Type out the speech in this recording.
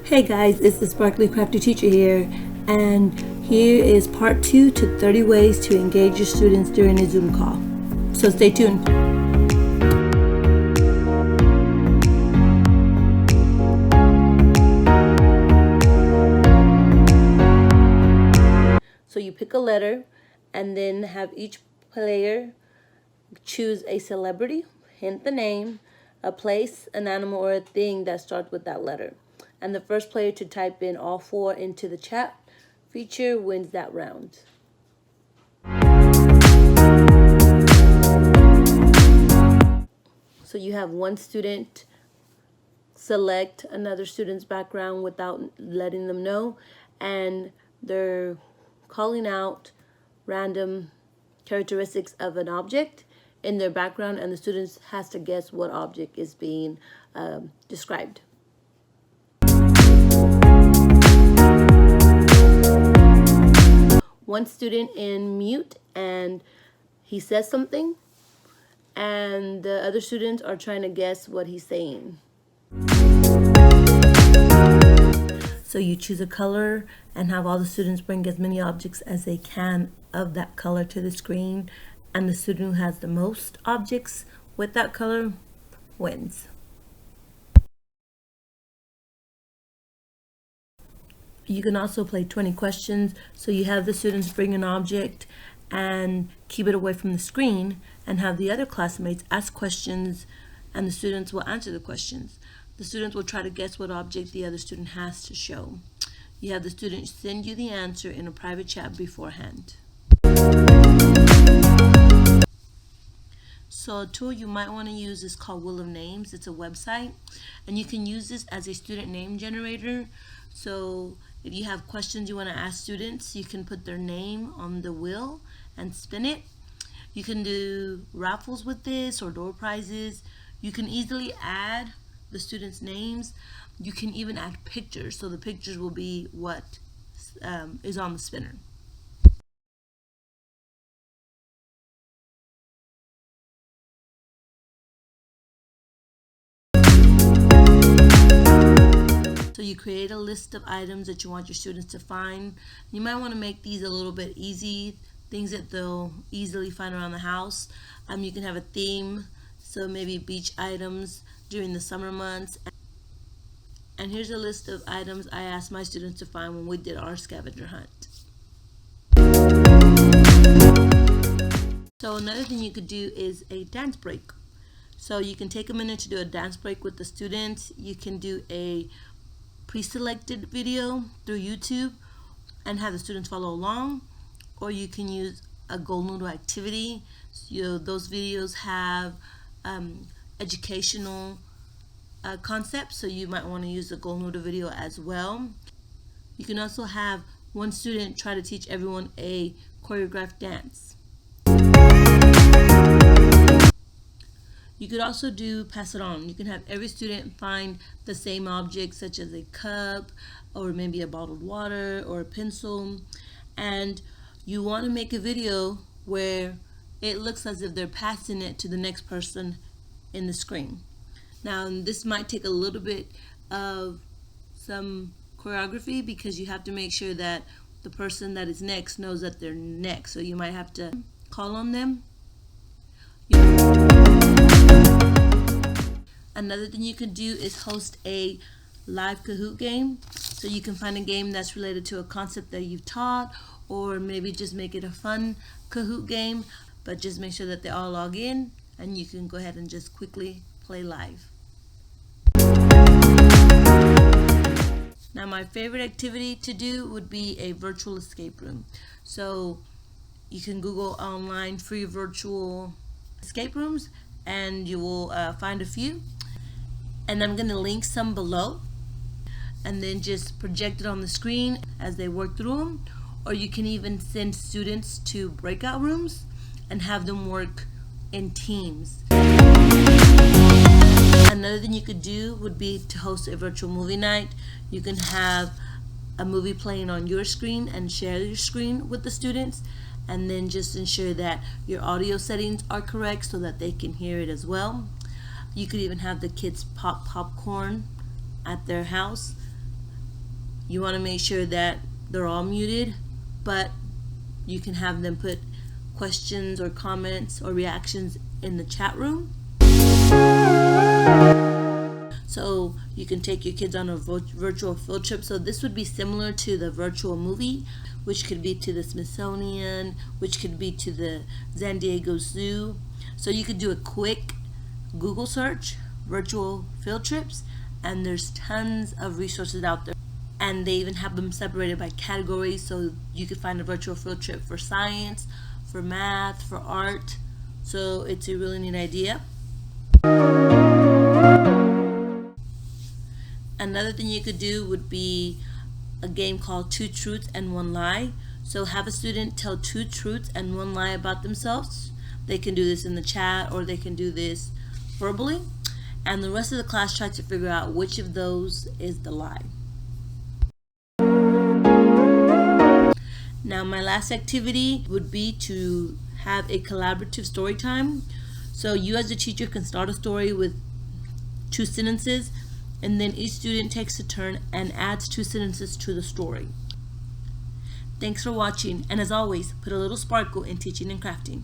Hey guys, it's the Sparkly Crafty Teacher here, and here is part 2 to 30 ways to engage your students during a Zoom call. So stay tuned. So you pick a letter and then have each player choose a celebrity, hint the name, a place, an animal, or a thing that starts with that letter. And the first player to type in all 4 into the chat feature wins that round. So you have one student select another student's background without letting them know, and they're calling out random characteristics of an object in their background, and the students has to guess what object is being described. One student in mute and he says something, and the other students are trying to guess what he's saying. So you choose a color and have all the students bring as many objects as they can of that color to the screen, and the student who has the most objects with that color wins. You can also play 20 questions, so you have the students bring an object and keep it away from the screen, and have the other classmates ask questions, and the students will answer the questions. The students will try to guess what object the other student has to show. You have the students send you the answer in a private chat beforehand. So a tool you might want to use is called Wheel of Names. It's a website, and you can use this as a student name generator. So if you have questions you want to ask students, you can put their name on the wheel and spin it. You can do raffles with this or door prizes. You can easily add the students' names. You can even add pictures, so the pictures will be what is on the spinner. So you create a list of items that you want your students to find. You might want to make these a little bit easy, things that they'll easily find around the house. You can have a theme, so maybe beach items during the summer months. And here's a list of items I asked my students to find when we did our scavenger hunt. So another thing you could do is a dance break. So you can take a minute to do a dance break with the students. You can do a pre-selected video through YouTube and have the students follow along, or you can use a gold noodle activity. So those videos have educational concepts, so you might want to use the gold noodle video as well. You can also have one student try to teach everyone a choreographed dance. You could also do pass it on. You can have every student find the same object, such as a cup or maybe a bottled water or a pencil, and you want to make a video where it looks as if they're passing it to the next person in the screen. Now this might take a little bit of some choreography because you have to make sure that the person that is next knows that they're next, so you might have to call on them. Another thing you can do is host a live Kahoot game. So you can find a game that's related to a concept that you've taught, or maybe just make it a fun Kahoot game, but just make sure that they all log in and you can go ahead and just quickly play live. Now my favorite activity to do would be a virtual escape room. So you can Google online free virtual escape rooms and you will find a few. And I'm going to link some below and then just project it on the screen as they work through them. Or you can even send students to breakout rooms and have them work in teams. Another thing you could do would be to host a virtual movie night. You can have a movie playing on your screen and share your screen with the students, and then just ensure that your audio settings are correct so that they can hear it as well. You could even have the kids pop popcorn at their house You want to make sure that they're all muted, but you can have them put questions or comments or reactions in the chat room. So you can take your kids on a virtual field trip. So this would be similar to the virtual movie, which could be to the Smithsonian, which could be to the San Diego Zoo. So you could do a quick Google search, virtual field trips, and there's tons of resources out there. And they even have them separated by categories, so you could find a virtual field trip for science, for math, for art. So it's a really neat idea. Another thing you could do would be a game called 2 Truths and 1 Lie. So have a student tell 2 truths and 1 lie about themselves. They can do this in the chat, or they can do this verbally. And the rest of the class tries to figure out which of those is the lie. Now my last activity would be to have a collaborative story time. So you as a teacher can start a story with 2 sentences, and then each student takes a turn and adds 2 sentences to the story. Thanks for watching, and as always, put a little sparkle in teaching and crafting.